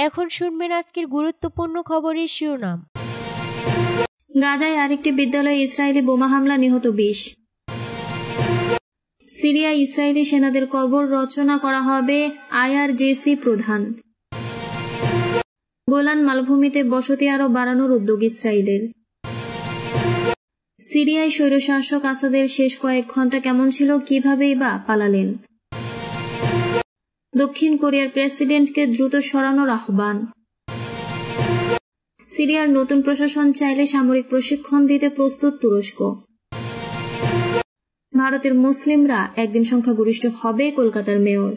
এখন শুনবেন আজকের গুরুত্বপূর্ণ খবরের শিরোনাম। গাজায় আরেকটি বিদ্যালয়ে ইসরায়েলি বোমা হামলা, নিহত 20। সিরিয়ায় ইসরায়েলি সেনাদের কবর রচনা করা হবে, আইআরজিসি প্রধান। গোলান মালভূমিতে বসতি আরও বাড়ানোর উদ্যোগ ইসরায়েলের। সিরিয়ায় স্বৈরশাসক আসাদের শেষ কয়েক ঘন্টা কেমন ছিল, কিভাবেই বা পালালেন। দক্ষিণ কোরিয়ার প্রেসিডেন্টকে দ্রুত সরানোর আহ্বান। সিরিয়ার নতুন প্রশাসন চাইলে সামরিক প্রশিক্ষণ দিতে প্রস্তুত তুরস্ক। ভারতের মুসলিমরা একদিন সংখ্যাগরিষ্ঠ হবে, কলকাতার মেয়র।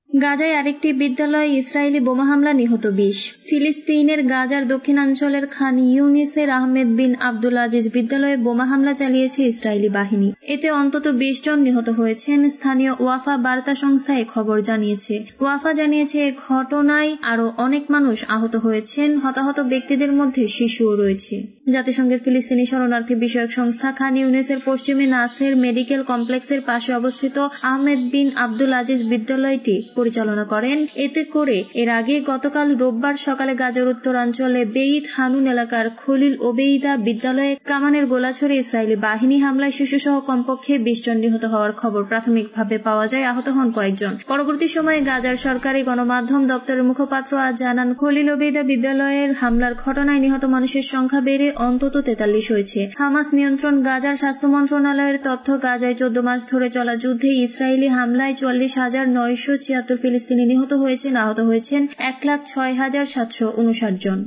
গাজায় আরেকটি বিদ্যালয়ে ইসরায়েলি বোমা হামলা, নিহত 20। ফিলিস্তিনের গাজার দক্ষিণাঞ্চলের খান ইউনিসের আহমেদ বিন আব্দুল আজিজ বিদ্যালয়ে বোমা হামলা চালিয়েছে ইসরায়েলি বাহিনী। এতে অন্তত 20 জন নিহত হয়েছেন। স্থানীয় ওয়াফা বার্তা সংস্থা এ খবর জানিয়েছে। ওয়াফা জানিয়েছে, এ ঘটনায় আরও অনেক মানুষ আহত হয়েছেন। হতাহত ব্যক্তিদের মধ্যে শিশুও রয়েছে। জাতিসংঘের ফিলিস্তিনি শরণার্থী বিষয়ক সংস্থা খান ইউনিসের পশ্চিমে নাসের মেডিকেল কমপ্লেক্সের পাশে অবস্থিত আহমেদ বিন আব্দুল আজিজ বিদ্যালয়টি পরিচালনা করেন। এতে করে এর আগে গতকাল রোববার সকালে গাজার উত্তরাঞ্চলে বেইত হানুন এলাকার খলিল ওবেইদা বিদ্যালয়ে কামানের গোলা ছড়ে ইসরায়েলি বাহিনী হামলায় শিশুসহ কমপক্ষে 20 জন নিহত হওয়ার খবর প্রাথমিকভাবে পাওয়া যায়। আহত হন কয়েকজন। পরবর্তী সময়ে গাজার সরকারি গণমাধ্যম দপ্তরের মুখপাত্র আজ জানান, খলিল ওবেইদা বিদ্যালয়ের হামলার ঘটনায় নিহত মানুষের সংখ্যা বেড়ে অন্তত 43 হয়েছে। হামাস নিয়ন্ত্রণ গাজার স্বাস্থ্য মন্ত্রণালয়ের তথ্য, গাজায় 14 মাস ধরে চলা যুদ্ধে ইসরায়েলি হামলায় 44,976 ফিলিস্তিনি নিহত হয়েছেন। আহত হয়েছেন 1,06,759 জন।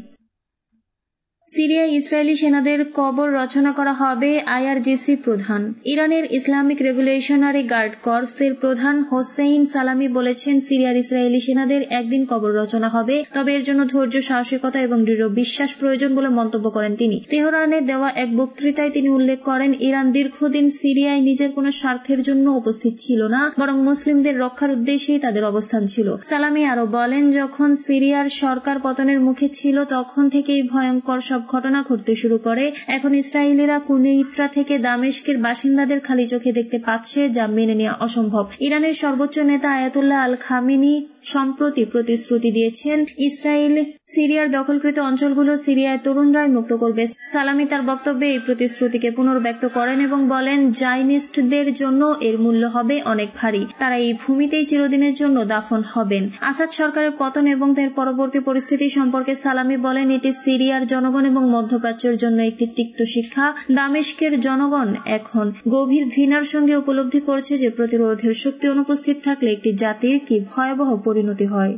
সিরিয়ায় ইসরায়েলি সেনাদের কবর রচনা করা হবে, আইআরজিসি প্রধান। ইরানের ইসলামিক রেভলিউশনারি গার্ড কর্পসের প্রধান হোসেইন সালামি বলেছেন, সিরিয়ার ইসরায়েলি সেনাদের একদিন কবর রচনা হবে, তবে এর জন্য ধৈর্য, সাহসিকতা এবং দৃঢ় বিশ্বাস প্রয়োজন বলে মন্তব্য করেন তিনি। তেহরানে দেওয়া এক বক্তৃতায় তিনি উল্লেখ করেন, ইরান দীর্ঘদিন সিরিয়ায় নিজের কোনো স্বার্থের জন্য উপস্থিত ছিল না, বরং মুসলিমদের রক্ষার উদ্দেশ্যেই তাদের অবস্থান ছিল। সালামি আরও বলেন, যখন সিরিয়ার সরকার পতনের মুখে ছিল তখন থেকেই ভয়ঙ্কর সব ঘটনা ঘটতে শুরু করে। এখন ইসরায়েলিরা কুনিত্রা থেকে দামেস্কের বাসিন্দাদের খালি চোখে দেখতে পাচ্ছে, যা মেনে নেওয়া অসম্ভব। ইরানের সর্বোচ্চ নেতা আয়াতুল্লাহ আল খামেনি সম্প্রতি প্রতিশ্রুতি দিয়েছেন, ইসরায়েল সিরিয়ার দখলকৃত অঞ্চলগুলো সিরিয়ায় তরুণরাই মুক্ত করবে। সালামি তার বক্তব্যে এই প্রতিশ্রুতিকে পুনর্ব্যক্ত করেন এবং বলেন, জায়নিস্টদের জন্য এর মূল্য হবে অনেক ভারী। তারা এই ভূমিতেই চিরদিনের জন্য দাফন হবেন। আসাদ সরকারের পতন এবং তার পরবর্তী পরিস্থিতি সম্পর্কে সালামি বলেন, এটি সিরিয়ার জনগণ এবং মধ্যপ্রাচ্যের জন্য একটি তিক্ত শিক্ষা। দামেস্কের জনগণ এখন গভীর ঘৃণার সঙ্গে উপলব্ধি করছে যে প্রতিরোধের শক্তি অনুপস্থিত থাকলে একটি জাতির কি ভয়াবহ পরিণতি হয়।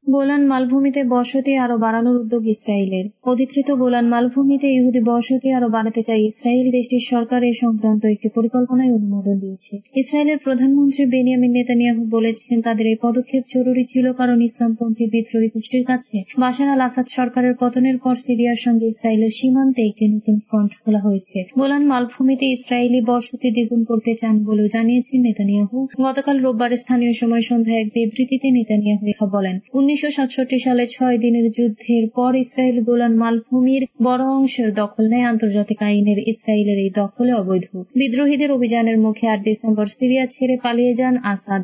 গোলান মালভূমিতে বসতি আরও বাড়ানোর উদ্যোগ ইসরায়েলের। অধিকৃত গোলান মালভূমিতে ইহুদি বসতি আরও বাড়াতে চায় ইসরায়েল। দেশটির সরকার এ সংক্রান্ত একটি পরিকল্পনায় অনুমোদন দিয়েছে। ইসরায়েলের প্রধানমন্ত্রী বেনিয়ামিন নেতানিয়াহু বলেছেন, তাদের এই পদক্ষেপ জরুরি ছিল কারণ ইসলামপন্থী বিদ্রোহী গোষ্ঠীর কাছে বাশার আল আসাদ সরকারের পতনের পর সিরিয়ার সঙ্গে ইসরায়েলের সীমান্তে একটি নতুন ফ্রন্ট খোলা হয়েছে। গোলান মালভূমিতে ইসরায়েলি বসতি দ্বিগুণ করতে চান বলেও জানিয়েছেন নেতানিয়াহু। গতকাল রোববার স্থানীয় সময় সন্ধ্যায় এক বিবৃতিতে নেতানিয়াহু কথা বলেন, 1967 সালে 6 দিনের যুদ্ধের পর ইসরায়েল গোলান মালভূমির বড় অংশের দখল নেয়। আন্তর্জাতিক আইনের ইসরায়েলের এই দখলে অবৈধ। বিদ্রোহীদের অভিযানের মুখে 8 ডিসেম্বর সিরিয়া ছেড়ে পালিয়ে যান আসাদ।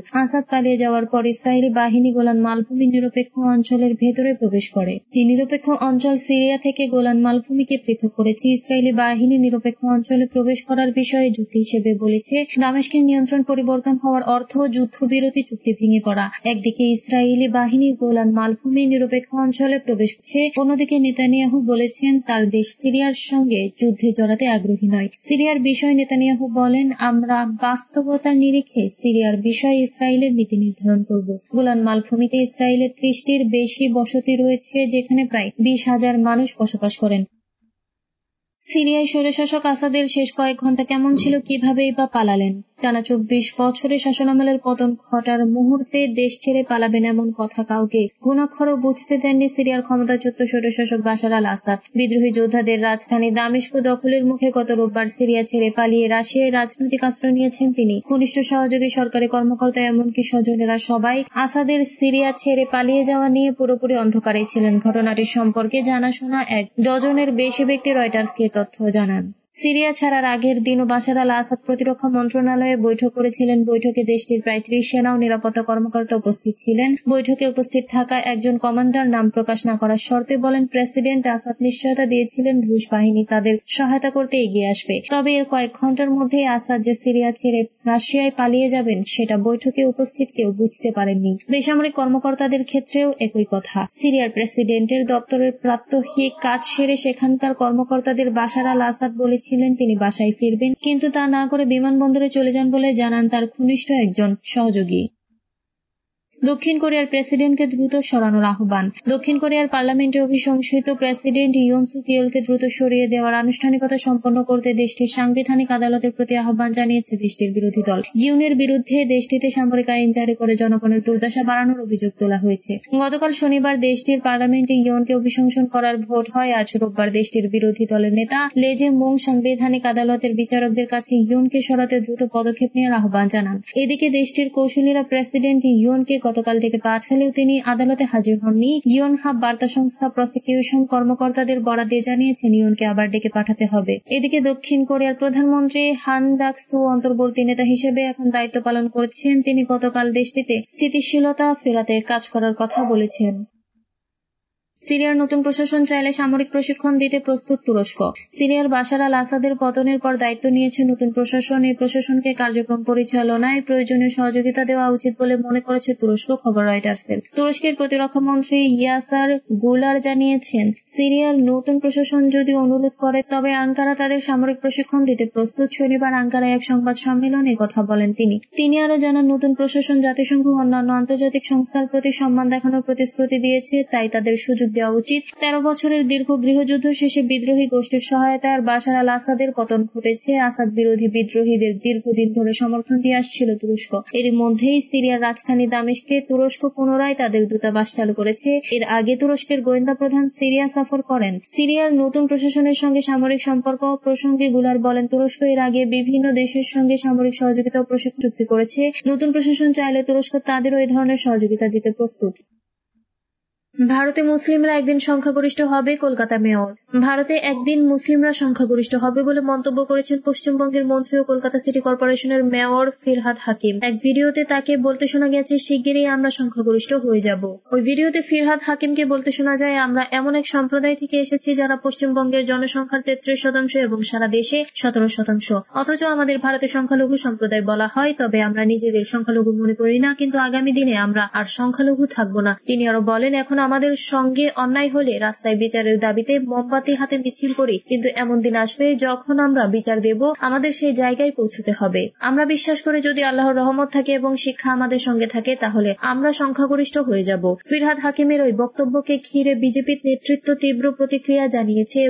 পালিয়ে যাওয়ার পর ইসরায়েলি বাহিনী গোলান মালভূমির নিরপেক্ষ অঞ্চলের ভেতরে প্রবেশ করে। এই নিরপেক্ষ অঞ্চল সিরিয়া থেকে গোলান মালভূমিকে পৃথক করেছে। ইসরায়েলি বাহিনী নিরপেক্ষ অঞ্চলে প্রবেশ করার বিষয়ে যুক্তি হিসেবে বলেছে, দামেস্কের নিয়ন্ত্রণ পরিবর্তন হওয়ার অর্থ যুদ্ধবিরতি চুক্তি ভেঙে পড়া। একদিকে ইসরায়েলি বাহিনী গোলান মালভূমির নিরপেক্ষ অঞ্চলে প্রবেশ করছে, অন্যদিকে নেতানিয়াহু বলেছেন তার দেশ সিরিয়ার সঙ্গে যুদ্ধে জড়াতে আগ্রহী নয়। সিরিয়ার বিষয়ে নেতানিয়াহু বলেন, আমরা বাস্তবতার নিরিখে সিরিয়ার বিষয়ে ইসরায়েলের নীতি নির্ধারণ করব। গোলান মালভূমিতে ইসরায়েলের 30টির বেশি বসতি রয়েছে, যেখানে প্রায় 20,000 মানুষ বসবাস করেন। সিরিয়ায় স্বৈরশাসক আসাদের শেষ কয়েক ঘন্টা কেমন ছিল, কিভাবেই বা পালালেন। টানা 24 বছরের শাসনামলের পতন ঘটার মুহূর্তে দেশ ছেড়ে পালাবেন এমন কথা কাউকে ঘুণাক্ষরেও বুঝতে দেননি সিরিয়ার ক্ষমতাচ্যুত স্বৈরশাসক বাশার আল আসাদ। বিদ্রোহী যোদ্ধাদের রাজধানী দামেস্ক দখলের মুখে গত রোববার সিরিয়া ছেড়ে পালিয়ে রাশিয়ায় রাজনৈতিক আশ্রয় নিয়েছেন তিনি। ঘনিষ্ঠ সহযোগী সরকারি কর্মকর্তা এমনকি স্বজনেরা সবাই আসাদের সিরিয়া ছেড়ে পালিয়ে যাওয়া নিয়ে পুরোপুরি অন্ধকারে ছিলেন। ঘটনাটির সম্পর্কে জানাশোনা 1 ডজনের বেশি ব্যক্তি রয়টার্সকে তথ্য জানান। সিরিয়া ছাড়ার আগের দিনও বাশার আল আসাদ প্রতিরক্ষা মন্ত্রণালয়ে বৈঠক করেছিলেন। বৈঠকে দেশটির প্রায় 30 সেনা ও নিরাপত্তা কর্মকর্তা উপস্থিত ছিলেন। বৈঠকে উপস্থিত থাকা একজন কমান্ডার নাম প্রকাশ না করার শর্তে বলেন, প্রেসিডেন্ট আসাদ নিশ্চয়তা দিয়েছিলেন রুশ বাহিনী তাদের সহায়তা করতে এগিয়ে আসবে। তবে এর কয়েক ঘন্টার মধ্যেই আসাদ যে সিরিয়া ছেড়ে রাশিয়ায় পালিয়ে যাবেন সেটা বৈঠকে উপস্থিত কেউ বুঝতে পারেননি। বেসামরিক কর্মকর্তাদের ক্ষেত্রেও একই কথা। সিরিয়ার প্রেসিডেন্টের দপ্তরের প্রাত্যহিক কাজ সেরে সেখানকার কর্মকর্তাদের বাশার আল আসাদ বলেছিলেন তিনি বাসায় ফিরবেন, কিন্তু তা না করে বিমানবন্দরে চলে যান বলে জানান তার ঘনিষ্ঠ একজন সহযোগী। দক্ষিণ কোরিয়ার প্রেসিডেন্টকে দ্রুত সরানোর আহ্বান। দক্ষিণ কোরিয়ার পার্লামেন্টে অভিশংসিত প্রেসিডেন্ট ইয়ন সুক ইয়েলকে দ্রুত সরিয়ে দেওয়ার আনুষ্ঠানিকতা সম্পন্ন করতে দেশটির সাংবিধানিক আদালতের প্রতি আহ্বান জানিয়েছে দেশটির বিরোধী দল। ইয়নের বিরুদ্ধে দেশটিতে সামরিক আইন জারি করে জনগণের দুর্দশা বাড়ানোর অভিযোগ তোলা হয়েছে। গতকাল শনিবার দেশটির পার্লামেন্টে ইয়নকে অভিশংসন করার ভোট হয়। আজ রোববার দেশটির বিরোধী দলের নেতা লেজে মুং সাংবিধানিক আদালতের বিচারকদের কাছে ইয়নকে সরাতে দ্রুত পদক্ষেপ নেওয়ার আহ্বান জানান। এদিকে দেশটির কৌশলীরা প্রেসিডেন্ট ইয়নকে গতকাল থেকে পাঠালেও তিনি আদালতে হাজির হননি। ইয়নহাব বার্তা সংস্থা প্রসিকিউশন কর্মকর্তাদের বরাত দিয়ে জানিয়েছেন ইয়নকে আবার ডেকে পাঠাতে হবে। এদিকে দক্ষিণ কোরিয়ার প্রধানমন্ত্রী হান ডাক-সু অন্তর্বর্তী নেতা হিসেবে এখন দায়িত্ব পালন করছেন। তিনি গতকাল দেশটিতে স্থিতিশীলতা ফেরাতে কাজ করার কথা বলেছেন। সিরিয়ার নতুন প্রশাসন চাইলে সামরিক প্রশিক্ষণ দিতে প্রস্তুত তুরস্ক। সিরিয়ার বাশার আল আসাদের পতনের পর দায়িত্ব নিয়েছে নতুন প্রশাসন। এই প্রশাসনকে কার্যক্রম পরিচালনায় প্রয়োজনীয় সহযোগিতা দেওয়া উচিত বলে মনে করেছে তুরস্ক, খবর রয়টার্সের। তুরস্কের প্রতিরক্ষা মন্ত্রী ইয়াসার গুলার জানিয়েছেন, সিরিয়ার নতুন প্রশাসন যদি অনুরোধ করে তবে আঙ্কারা তাদের সামরিক প্রশিক্ষণ দিতে প্রস্তুত। শনিবার আঙ্কারায় এক সংবাদ সম্মেলনে কথা বলেন তিনি আরো জানান, নতুন প্রশাসন জাতিসংঘ ও অন্যান্য আন্তর্জাতিক সংস্থার প্রতি সম্মান দেখানোর প্রতিশ্রুতি দিয়েছে, তাই তাদের সুযোগ দেওয়া উচিত। 13 বছরের দীর্ঘ গৃহযুদ্ধ শেষে বিদ্রোহী গোষ্ঠীর সহায়তায় বাশার আল আসাদের পতন ঘটেছে। আসাদ বিরোধী বিদ্রোহীদের দীর্ঘদিন ধরে সমর্থন দিয়ে আসছিল তুরস্ক। এর মধ্যেই সিরিয়ার রাজধানী দামেস্কে তুরস্ক পুনরায় তাদের দূতাবাস চালু করেছে। এর আগে তুরস্কের গোয়েন্দা প্রধান সিরিয়া সফর করেন। সিরিয়ার নতুন প্রশাসনের সঙ্গে সামরিক সম্পর্ক প্রসঙ্গে গুলার বলেন, তুরস্ক এর আগে বিভিন্ন দেশের সঙ্গে সামরিক সহযোগিতা ও প্রশিক্ষণ চুক্তি করেছে। নতুন প্রশাসন চাইলে তুরস্ক তাদেরও এই ধরনের সহযোগিতা দিতে প্রস্তুত। ভারতে মুসলিমরা একদিন সংখ্যাগরিষ্ঠ হবে, কলকাতা মেয়র। ভারতে একদিন মুসলিমরা সংখ্যাগরিষ্ঠ হবে বলে মন্তব্য করেছেন পশ্চিমবঙ্গের মন্ত্রী ও কলকাতা সিটি কর্পোরেশনের মেয়র ফিরহাদ হাকিম। এক ভিডিওতে তাকে বলতে শোনা গেছে, শিগগিরই আমরা সংখ্যাগরিষ্ঠ হয়ে যাব। ওই ভিডিওতে ফিরহাদ হাকিমকে বলতে শোনা যায়, আমরা এমন এক সম্প্রদায় থেকে এসেছি যারা পশ্চিমবঙ্গের জনসংখ্যার 33% এবং সারা দেশে 17%। অথচ আমাদের ভারতে সংখ্যালঘু সম্প্রদায় বলা হয়, তবে আমরা নিজেদের সংখ্যালঘু মনে করি না, কিন্তু আগামী দিনে আমরা আর সংখ্যালঘু থাকবো না। তিনি আরো বলেন, এখন আমাদের সঙ্গে অন্যায় হলে রাস্তায় বিচারের দাবিতে মোমবাতি হাতে মিছিল করি, কিন্তু এমন দিন আসবে যখন আমরা বিচার দেব, আমাদের সেই জায়গায় পৌঁছতে হবে। আমরা বিশ্বাস করি যদি আল্লাহর রহমত থাকে এবং শিক্ষা আমাদের সঙ্গে থাকে তাহলে আমরা সংখ্যাগরিষ্ঠ হয়ে যাব। ফিরহাদ হাকিমের ওই বক্তব্যকে ঘিরে বিজেপির নেতৃত্ব তীব্র প্রতিক্রিয়া জানিয়েছে